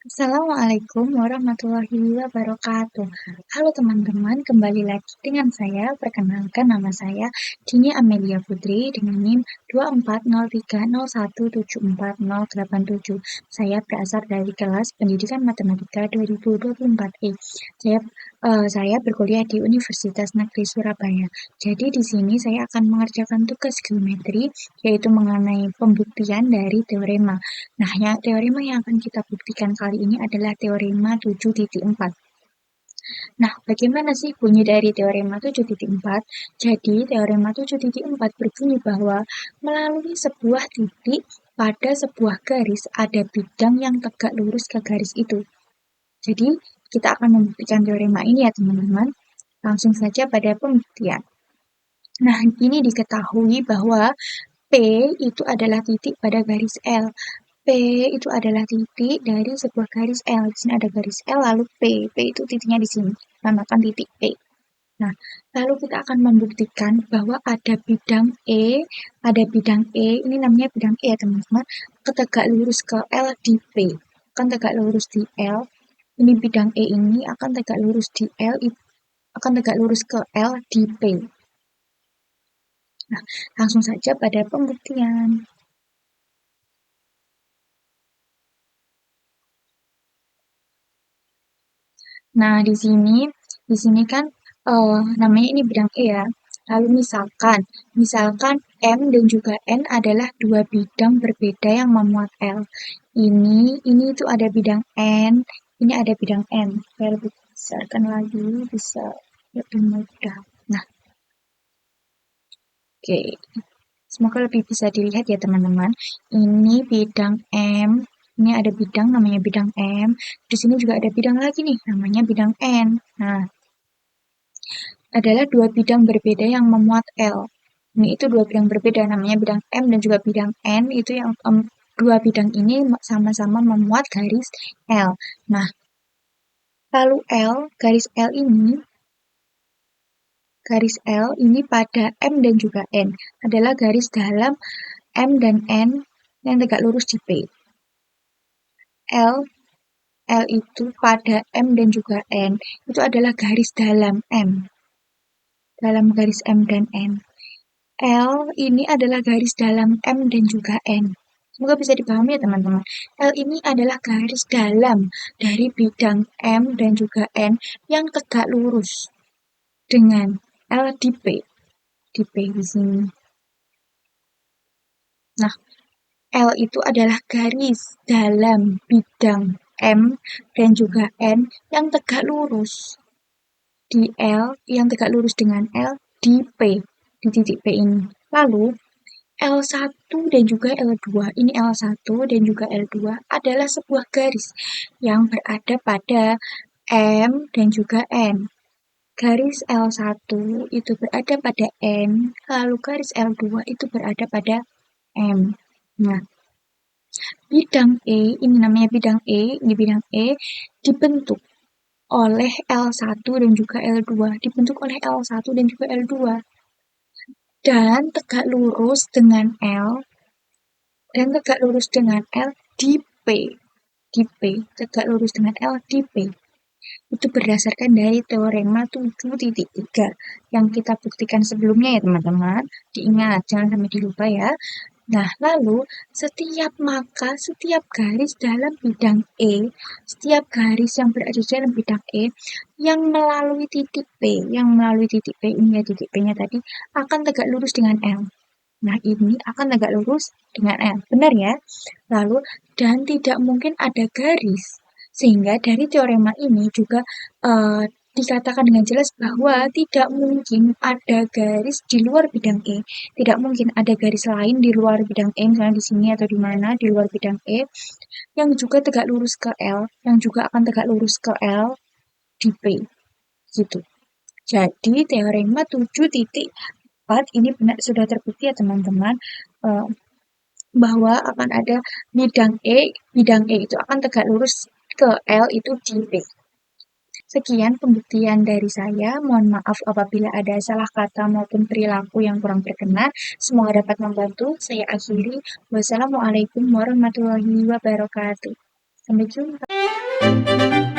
Assalamualaikum warahmatullahi wabarakatuh. Halo teman-teman, kembali lagi dengan saya. Perkenalkan nama saya Dini Amelia Putri dengan NIM 24030174087. Saya berasal dari kelas Pendidikan Matematika 2024E. Saya berkuliah di Universitas Negeri Surabaya. Jadi di sini saya akan mengerjakan tugas geometri, yaitu mengenai pembuktian dari teorema. Nah, teorema yang akan kita buktikan kali ini adalah teorema 7.4. Nah, bagaimana sih bunyi dari teorema 7.4? Jadi, teorema 7.4 berbunyi bahwa melalui sebuah titik pada sebuah garis ada bidang yang tegak lurus ke garis itu. Jadi, kita akan membuktikan teorema ini ya teman-teman. Langsung saja pada pembuktian. Nah, ini diketahui bahwa P itu adalah titik pada garis L. P itu adalah titik dari sebuah garis L. Di sini ada garis L, lalu P. P itu titiknya di sini. Namakan titik P. Nah, lalu kita akan membuktikan bahwa ada bidang E, ini namanya bidang E ya teman-teman, tegak lurus ke L di P. Akan tegak lurus di L. Ini bidang E ini akan tegak lurus di L, akan tegak lurus ke L di P. Nah, langsung saja pada pembuktian. Nah, di sini kan namanya ini bidang E ya. Lalu misalkan M dan juga N adalah dua bidang berbeda yang memuat L. Ini itu ada bidang N, ini ada bidang N. Saya lebih besarkan lagi, bisa lebih mudah. Nah, oke. Semoga lebih bisa dilihat ya teman-teman. Ini bidang M, ini ada bidang namanya bidang M. Di sini juga ada bidang lagi nih, namanya bidang N. Nah, adalah dua bidang berbeda yang memuat L. Ini itu dua bidang berbeda, namanya bidang M dan juga bidang N, itu yang dua bidang ini sama-sama memuat garis L. Nah, lalu garis L ini pada M dan juga N adalah garis dalam M dan N yang tegak lurus di P. L itu pada M dan juga N itu adalah garis dalam M. Dalam garis M dan N. L ini adalah garis dalam M dan juga N. Semoga bisa dipahami ya teman-teman. L ini adalah garis dalam dari bidang M dan juga N yang tegak lurus dengan L di P. Di P di sini. Nah, L itu adalah garis dalam bidang M dan juga N yang tegak lurus di L, yang tegak lurus dengan L di P, di titik P ini. Lalu, L1 dan juga L2, ini L1 dan juga L2 adalah sebuah garis yang berada pada M dan juga N. Garis L1 itu berada pada N, lalu garis L2 itu berada pada M. Nah, bidang E, ini namanya bidang E, ini bidang E dibentuk oleh L1 dan juga L2, dibentuk oleh L1 dan juga L2. Dan tegak lurus dengan L, dan tegak lurus dengan L di P. Di P, tegak lurus dengan L di P. Itu berdasarkan dari teorema 7.3 yang kita buktikan sebelumnya ya teman-teman. Diingat, jangan sampai dilupa ya. Nah, lalu setiap garis dalam bidang E, setiap garis yang berada di dalam bidang E yang melalui titik P ini ya titik P-nya tadi akan tegak lurus dengan L. Nah, ini akan tegak lurus dengan L. Benar ya? Lalu, dan tidak mungkin ada garis. Sehingga dari teorema ini juga dikatakan dengan jelas bahwa tidak mungkin ada garis di luar bidang E. Tidak mungkin ada garis lain di luar bidang E, misalnya di sini atau di mana, di luar bidang E, yang juga tegak lurus ke L, yang juga akan tegak lurus ke L di P. Gitu. Jadi, teorema 7.4 ini benar sudah terbukti ya teman-teman, bahwa akan ada bidang E itu akan tegak lurus ke L itu di P. Sekian pembuktian dari saya. Mohon maaf apabila ada salah kata maupun perilaku yang kurang berkenan. Semoga dapat membantu. Saya akhiri. Wassalamualaikum warahmatullahi wabarakatuh. Sampai jumpa.